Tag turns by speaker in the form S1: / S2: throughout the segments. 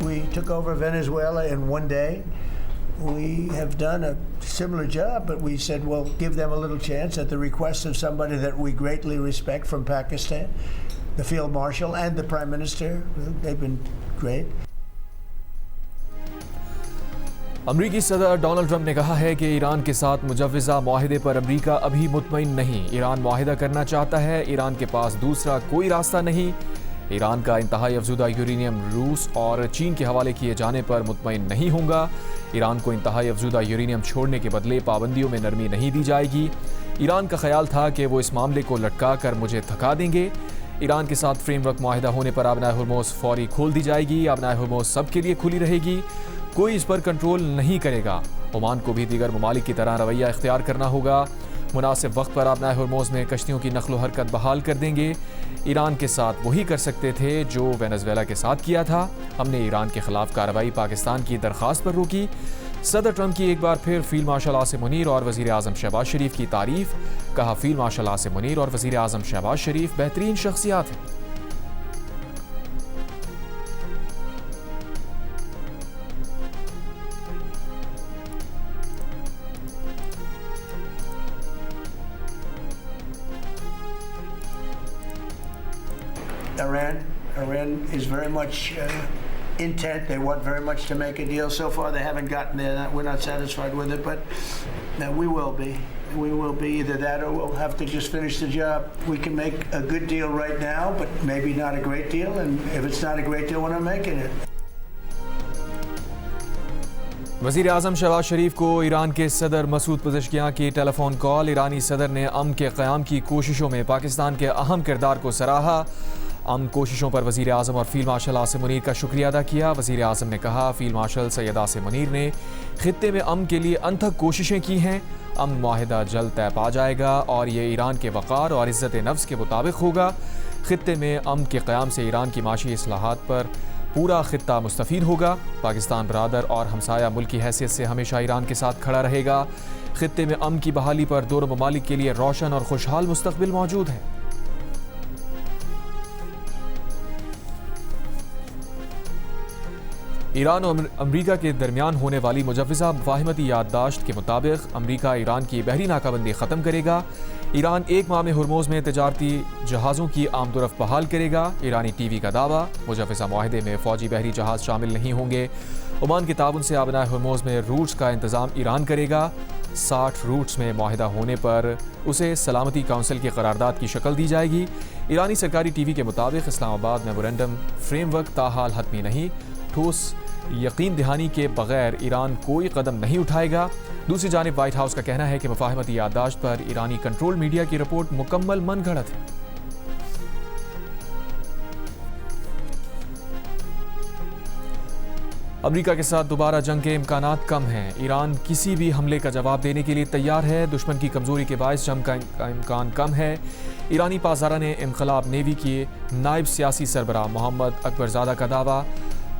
S1: we took over Venezuela in one day. We have done a similar job, but we said we'll give them a little chance at the request of somebody that we greatly respect from Pakistan, the Field Marshal and the Prime Minister. They've been great.
S2: امریکی صدر Donald Trump نے کہا ہے کہ ایران کے ساتھ مجوزہ معاہدے پر امریکہ ابھی مطمئن نہیں. ایران معاہدہ کرنا چاہتا ہے. ایران کے پاس دوسرا کوئی راستہ نہیں. ایران کا انتہائی افزودہ یورینیم روس اور چین کے حوالے کیے جانے پر مطمئن نہیں ہوں گا. ایران کو انتہائی افزودہ یورینیم چھوڑنے کے بدلے پابندیوں میں نرمی نہیں دی جائے گی. ایران کا خیال تھا کہ وہ اس معاملے کو لٹکا کر مجھے تھکا دیں گے. ایران کے ساتھ فریم ورک معاہدہ ہونے پر آبنائے ہرموز فوری کھول دی جائے گی. آبنائے ہرموز سب کے لیے کھلی رہے گی. کوئی اس پر کنٹرول نہیں کرے گا. عمان کو بھی دیگر ممالک کی طرح رویہ اختیار کرنا ہوگا. مناسب وقت پر آبنائے ہرموز میں کشتیوں کی نقل و حرکت بحال کر دیں گے. ایران کے ساتھ وہی کر سکتے تھے جو وینزویلا کے ساتھ کیا تھا. ہم نے ایران کے خلاف کارروائی پاکستان کی درخواست پر روکی. صدر ٹرمپ کی ایک بار پھر فیلڈ مارشل عاصم منیر اور وزیر اعظم شہباز شریف کی تعریف. کہا فیلڈ مارشل عاصم منیر اور وزیر اعظم شہباز شریف بہترین شخصیات ہیں.
S1: Iran is very much intent. They want very much to make a deal. So far, they haven't gotten there. We're not satisfied with it, but we will be. We will be either that or we'll have to just finish the job. We can make a good deal right now, but maybe not a great deal. And if it's not a great deal, we're not making it.
S2: وزیر اعظم شہباز شریف کو ایران کے صدر Masoud Pezeshkian کی ٹیلی phone call. ایرانی صدر نے امن کے قیام کی کوششوں میں پاکستان کے اہم کردار کو سراہا. امن کوششوں پر وزیر اعظم اور فیلڈ مارشل عاصم منیر کا شکریہ ادا کیا. وزیر اعظم نے کہا فیلڈ مارشل سید عاصم منیر نے خطے میں امن کے لیے انتھک کوششیں کی ہیں. امن معاہدہ جلد طے پا جائے گا اور یہ ایران کے وقار اور عزت نفس کے مطابق ہوگا. خطے میں امن کے قیام سے ایران کی معاشی اصلاحات پر پورا خطہ مستفید ہوگا. پاکستان برادر اور ہمسایہ ملک کی حیثیت سے ہمیشہ ایران کے ساتھ کھڑا رہے گا. خطے میں امن کی بحالی پر دونوں ممالک کے لیے روشن اور خوشحال مستقبل موجود ہے. ایران اور امریکہ کے درمیان ہونے والی مجوزہ مفاہمتی یادداشت کے مطابق امریکہ ایران کی بحری ناکہ بندی ختم کرے گا. ایران 1 ماہ میں ہرموز میں تجارتی جہازوں کی آمد و رفت بحال کرے گا. ایرانی ٹی وی کا دعویٰ مجوزہ معاہدے میں فوجی بحری جہاز شامل نہیں ہوں گے. عمان کے تعاون سے آبنائے ہرموز میں روٹس کا انتظام ایران کرے گا. 60 روٹس میں معاہدہ ہونے پر اسے سلامتی کونسل کی قرارداد کی شکل دی جائے گی. ایرانی سرکاری ٹی وی کے مطابق اسلام آباد میمورنڈم فریم ورک تاحال حتمی نہیں. ٹھوس یقین دہانی کے بغیر ایران کوئی قدم نہیں اٹھائے گا. دوسری جانب وائٹ ہاؤس کا کہنا ہے کہ مفاہمتی یادداشت پر ایرانی کنٹرول میڈیا کی رپورٹ مکمل من گھڑت ہے. امریکہ کے ساتھ دوبارہ جنگ کے امکانات کم ہیں. ایران کسی بھی حملے کا جواب دینے کے لیے تیار ہے. دشمن کی کمزوری کے باعث جنگ کا امکان کم ہے. ایرانی پاسدارہ نے انقلاب نیوی کے نائب سیاسی سربراہ محمد اکبر زادہ کا دعویٰ.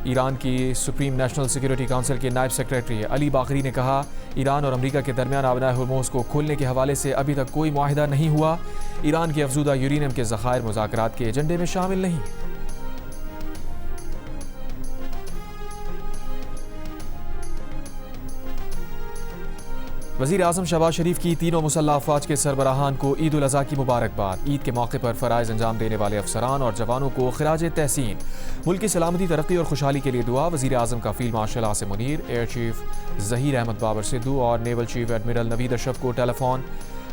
S2: ایران کی سپریم نیشنل سیکیورٹی کونسل کے نائب سیکریٹری علی باقری نے کہا ایران اور امریکہ کے درمیان آبنائے ہرموز کو کھولنے کے حوالے سے ابھی تک کوئی معاہدہ نہیں ہوا. ایران کے افزودہ یورینیم کے ذخائر مذاکرات کے ایجنڈے میں شامل نہیں. وزیر اعظم شہباز شریف کی تینوں مسلح افواج کے سربراہان کو عید الاضحیٰ کی مبارکباد. عید کے موقع پر فرائض انجام دینے والے افسران اور جوانوں کو خراج تحسین. ملک کی سلامتی، ترقی اور خوشحالی کے لیے دعا. وزیر اعظم کا field marshal Asim Munir, air chief Zaheer Ahmed Babar Sidhu اور نیول چیف ایڈمرل نوید اشرف کو ٹیلی فون.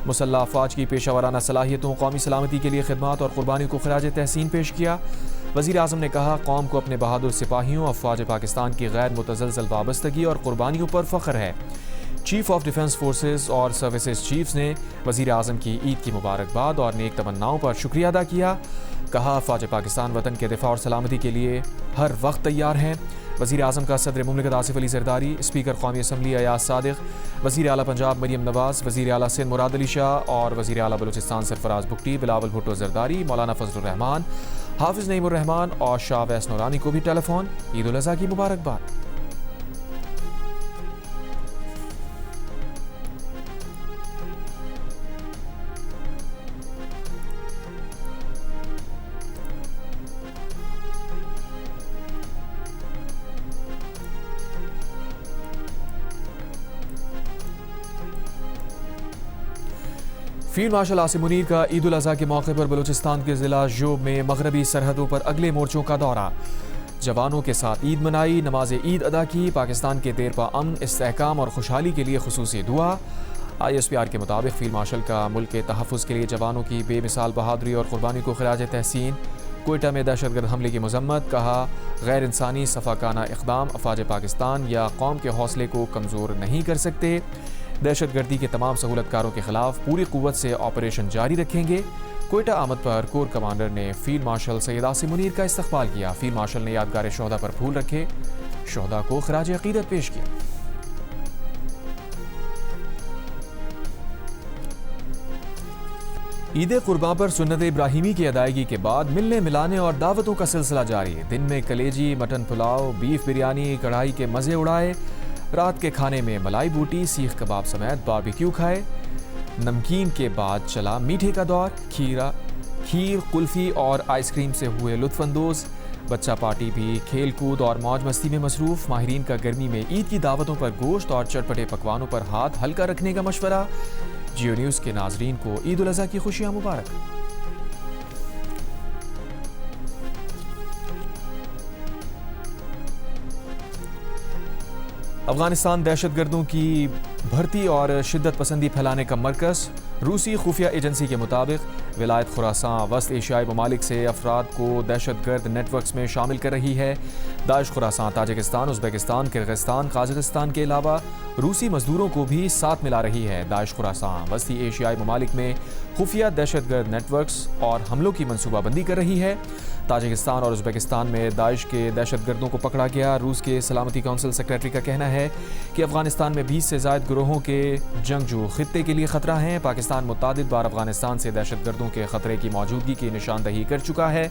S2: مسلح افواج کی پیشہ ورانہ صلاحیتوں، قومی سلامتی کے لیے خدمات اور قربانیوں کو خراج تحسین پیش کیا. وزیر اعظم نے کہا قوم کو اپنے بہادر سپاہیوں، افواج پاکستان کی غیر متزلزل وابستگی اور قربانیوں پر فخر ہے. چیف آف ڈیفنس فورسز اور سروسز چیفز نے وزیر اعظم کی عید کی مبارکباد اور نیک تمناؤں پر شکریہ ادا کیا. کہا افواج پاکستان وطن کے دفاع اور سلامتی کے لیے ہر وقت تیار ہیں. وزیر اعظم کا صدر مملکت آصف علی زرداری، اسپیکر قومی اسمبلی ایاز صادق، وزیر اعلیٰ پنجاب مریم نواز، وزیر اعلیٰ سندھ مراد علی شاہ اور وزیر اعلیٰ بلوچستان سرفراز بگٹی، بلاول بھٹو زرداری، مولانا فضل الرحمان، حافظ نعیم الرحمان اور شاہ ویس نورانی کو بھی ٹیلی فون. عید الاضحیٰ کی مبارکباد. فیلڈ مارشل عاصم منیر کا عید الاضحیٰ کے موقع پر بلوچستان کے ضلع جوب میں مغربی سرحدوں پر اگلے مورچوں کا دورہ، جوانوں کے ساتھ عید منائی، نماز عید ادا کی، پاکستان کے دیرپا امن، استحکام اور خوشحالی کے لیے خصوصی دعا۔ ISPR کے مطابق فیلڈ مارشل کا ملک کے تحفظ کے لیے جوانوں کی بے مثال بہادری اور قربانی کو خراج تحسین۔ کوئٹہ میں دہشت گرد حملے کی مذمت، کہا غیر انسانی صفاقانہ اقدام افواج پاکستان یا قوم کے حوصلے کو کمزور نہیں کر سکتے۔ دہشت گردی کے تمام سہولت کاروں کے خلاف پوری قوت سے آپریشن جاری رکھیں گے۔ کوئٹہ آمد پر کور کمانڈر نے فیلڈ مارشل سید عاصم منیر کا استقبال کیا۔ فیلڈ مارشل نے یادگار شہدا پر پھول رکھے، شہدا کو خراج عقیدت پیش کیا۔ عید قرباں پر سنت ابراہیمی کی ادائیگی کے بعد ملنے ملانے اور دعوتوں کا سلسلہ جاری۔ دن میں کلیجی، مٹن پلاؤ، بیف بریانی، کڑھائی کے مزے اڑائے، رات کے کھانے میں ملائی بوٹی، سیخ کباب سمیت باربیکیو کھائے۔ نمکین کے بعد چلا میٹھے کا دور، کھیر، قلفی اور آئس کریم سے ہوئے لطف اندوز۔ بچہ پارٹی بھی کھیل کود اور موج مستی میں مصروف۔ ماہرین کا گرمی میں عید کی دعوتوں پر گوشت اور چٹپٹے پکوانوں پر ہاتھ ہلکا رکھنے کا مشورہ۔ جیو نیوز کے ناظرین کو عید الاضحیٰ کی خوشیاں مبارک۔ افغانستان دہشت گردوں کی بھرتی اور شدت پسندی پھیلانے کا مرکز۔ روسی خفیہ ایجنسی کے مطابق ولایت خراساں وسط ایشیائی ممالک سے افراد کو دہشت گرد نیٹ ورکس میں شامل کر رہی ہے۔ داعش Khorasan Tajikistan, Uzbekistan, Kyrgyzstan, Kazakhstan کے علاوہ روسی مزدوروں کو بھی ساتھ ملا رہی ہے۔ داعش خراساں وسطی ایشیائی ممالک میں خفیہ دہشت گرد نیٹ ورکس اور حملوں کی منصوبہ بندی کر رہی ہے۔ تاجکستان اور ازبکستان میں داعش کے دہشت گردوں کو پکڑا گیا۔ روس کے سلامتی کونسل سیکریٹری کا کہنا ہے کہ افغانستان میں 20 سے زائد گروہوں کے جنگجو خطے کے لیے خطرہ ہیں۔ پاکستان متعدد بار افغانستان سے دہشت گردوں کے خطرے کی موجودگی کی نشاندہی کر چکا ہے۔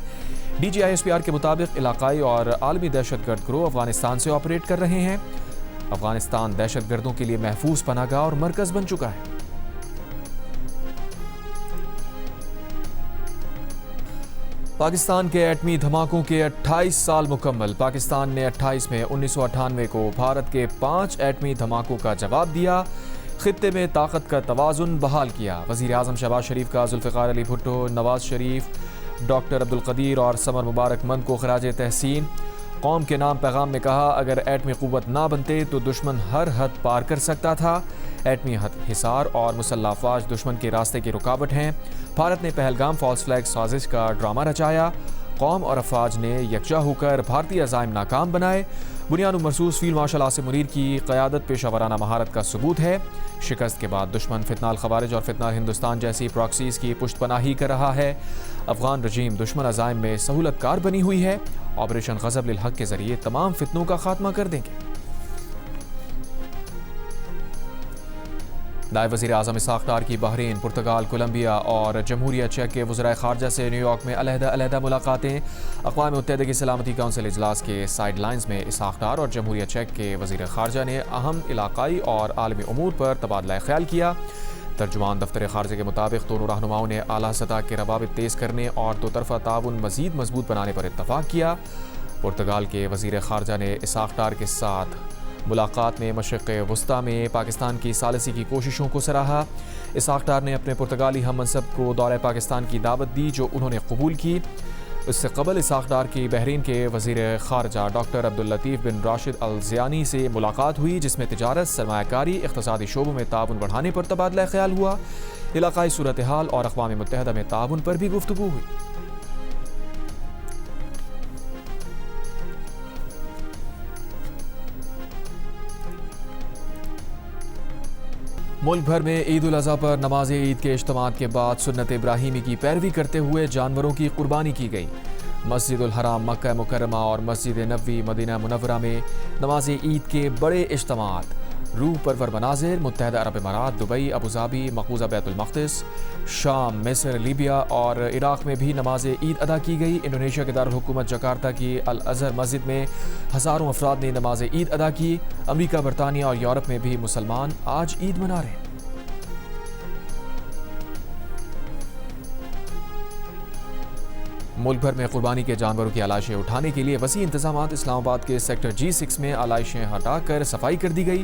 S2: DG ISPR کے مطابق علاقائی اور عالمی دہشت گرد گروہ افغانستان سے آپریٹ کر رہے ہیں۔ افغانستان دہشت گردوں کے لیے محفوظ پناہ گاہ اور مرکز بن چکا ہے۔ پاکستان کے ایٹمی دھماکوں کے 28 سال مکمل۔ پاکستان نے 28 میں 1998 کو بھارت کے 5 ایٹمی دھماکوں کا جواب دیا، خطے میں طاقت کا توازن بحال کیا۔ وزیر اعظم شہباز شریف کا ذوالفقار علی بھٹو، نواز شریف، ڈاکٹر عبدالقدیر اور سمر مبارک مند کو خراج تحسین۔ قوم کے نام پیغام میں کہا اگر ایٹمی قوت نہ بنتے تو دشمن ہر حد پار کر سکتا تھا۔ ایٹمی حصار اور مسلح افواج دشمن کے راستے کی رکاوٹ ہیں۔ بھارت نے پہلگام فالس فلیگ سازش کا ڈرامہ رچایا۔ قوم اور افواج نے یکجا ہو کر بھارتی عزائم ناکام بنائے۔ بنیاد مرصوص فیلڈ مارشل عاصم منیر کی قیادت پیشہ ورانہ مہارت کا ثبوت ہے۔ شکست کے بعد دشمن فتنہ الخوارج اور فتنہ ہندوستان جیسی پراکسیز کی پشت پناہی کر رہا ہے۔ افغان رجیم دشمن عزائم میں سہولت کار بنی ہوئی ہے۔ آپریشن غضب للحق کے ذریعے تمام فتنوں کا خاتمہ کر دیں گے۔ نائب وزیر اعظم اسحاق ڈار کی بحرین، پرتگال، کولمبیا اور جمہوریہ چیک کے وزرائے خارجہ سے نیو یارک میں علیحدہ ملاقاتیں۔ اقوام متحدہ کی سلامتی کونسل اجلاس کے سائیڈ لائنز میں اسحاق ڈار اور جمہوریہ چیک کے وزیر خارجہ نے اہم علاقائی اور عالمی امور پر تبادلہ خیال کیا۔ ترجمان دفتر خارجہ کے مطابق دونوں رہنماؤں نے اعلیٰ سطح کے روابط تیز کرنے اور دو طرفہ تعاون مزید مضبوط بنانے پر اتفاق کیا۔ پرتگال کے وزیر خارجہ نے اسحاق ڈار کے ساتھ ملاقات میں مشرق وسطیٰ میں پاکستان کی ثالثی کی کوششوں کو سراہا۔ اسحاق ڈار نے اپنے پرتگالی ہم منصب کو دورہ پاکستان کی دعوت دی جو انہوں نے قبول کی۔ اس سے قبل اسحاق ڈار کی بحرین کے وزیر خارجہ ڈاکٹر عبداللطیف بن راشد الزیانی سے ملاقات ہوئی جس میں تجارت، سرمایہ کاری، اقتصادی شعبوں میں تعاون بڑھانے پر تبادلہ خیال ہوا۔ علاقائی صورتحال اور اقوام متحدہ میں تعاون پر بھی گفتگو ہوئی۔ ملک بھر میں عید الاضحیٰ پر نماز عید کے اجتماعات کے بعد سنت ابراہیمی کی پیروی کرتے ہوئے جانوروں کی قربانی کی گئی۔ مسجد الحرام مکہ مکرمہ اور مسجد نبوی مدینہ منورہ میں نماز عید کے بڑے اجتماعات، روح پرور مناظر۔ متحدہ عرب امارات، دبئی، ابوظہبی، مقبوضہ بیت المقدس، شام، مصر، لیبیا اور عراق میں بھی نماز عید ادا کی گئی۔ انڈونیشیا کے دارالحکومت جکارتا کی الازہر مسجد میں ہزاروں افراد نے نماز عید ادا کی۔ امریکہ، برطانیہ اور یورپ میں بھی مسلمان آج عید منا رہے ہیں۔ ملک بھر میں قربانی کے جانوروں کی علائشیں اٹھانے کے لیے وسیع انتظامات۔ اسلام آباد کے سیکٹر G6 میں علائشیں ہٹا کر صفائی کر دی گئی۔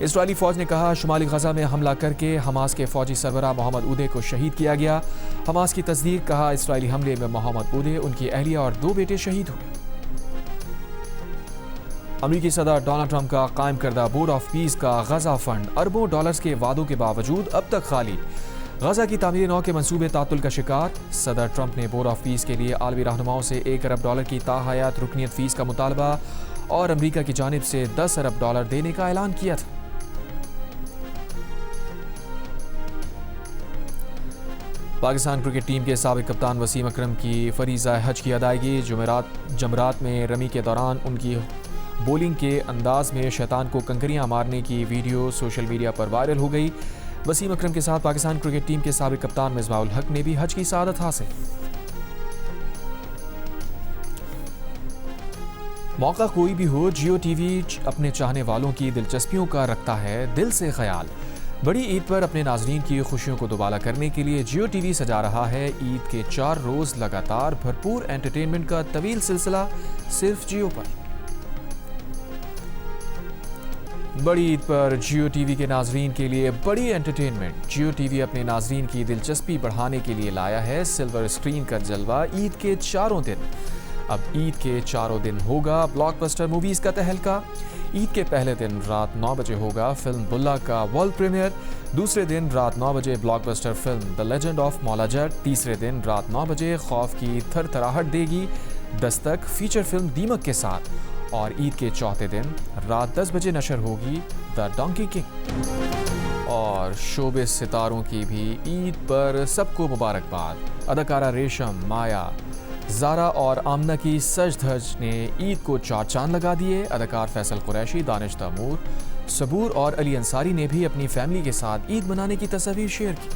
S2: اسرائیلی فوج نے کہا شمالی غزہ میں حملہ کر کے حماس کے فوجی سربراہ محمد عودے کو شہید کیا گیا. حماس کی تصدیق. کہا اسرائیلی حملے میں محمد عودے، ان کی اہلیہ اور 2 بیٹے شہید ہوئے. امریکی صدر ڈونلڈ ٹرمپ کا قائم کردہ بورڈ آف پیس کا غزہ فنڈ اربوں ڈالرز کے وعدوں کے باوجود اب تک خالی. غزہ کی تعمیر نو کے منصوبے تعطل کا شکار. صدر ٹرمپ نے بورڈ آف پیس کے لیے عالمی رہنماؤں سے $1 ارب کی تاحیات رکنیت فیس کا مطالبہ اور امریکہ کی جانب سے $10 ارب دینے کا اعلان کیا تھا. پاکستان کرکٹ ٹیم کے سابق کپتان وسیم اکرم کی فریضہ حج کی ادائیگی. جمعرات میں رمی کے دوران ان کی بولنگ کے انداز میں شیطان کو کنکریاں مارنے کی ویڈیو سوشل میڈیا پر وائرل ہو گئی. وسیم اکرم کے ساتھ پاکستان کرکٹ ٹیم کے سابق کپتان مصباح الحق نے بھی حج کی سعادت حاصل. موقع کوئی بھی ہو، جیو ٹی وی اپنے چاہنے والوں کی دلچسپیوں کا رکھتا ہے دل سے خیال. بڑی عید پر اپنے ناظرین کی خوشیوں کو دوبالا کرنے کے لیے جیو ٹی وی سجا رہا ہے عید کے 4 روز لگاتار بھرپور انٹرٹینمنٹ کا طویل سلسلہ صرف جیو پر. بڑی عید پر جیو ٹی وی کے ناظرین کے لیے بڑی انٹرٹینمنٹ. جیو ٹی وی اپنے ناظرین کی دلچسپی بڑھانے کے لیے لایا ہے سلور اسکرین کا جلوہ عید کے 4 دن. اب عید کے 4 دن ہوگا بلاک بسٹر موویز کا تہلکہ. عید کے پہلے دن رات 9 بجے ہوگا فلم بلا کا ورلڈ پریمیئر. دوسرے دن رات 9 بجے block buster film the legend of مولا جٹ. تیسرے دن رات 9 بجے خوف کی تھر تھراہٹ دے گی دستک فیچر فلم دیمک کے ساتھ. اور عید کے 4تھے دن رات 10 بجے نشر ہوگی دا ڈانکی کنگ. اور شوبز ستاروں کی بھی عید پر سب کو مبارکباد. اداکارہ ریشم، مایا، زارا اور آمنہ کی سج دھج نے عید کو 4 چاند لگا دیے. اداکار فیصل قریشی، دانش تیمور، صبور اور علی انصاری نے بھی اپنی فیملی کے ساتھ عید منانے کی تصاویر شیئر کی.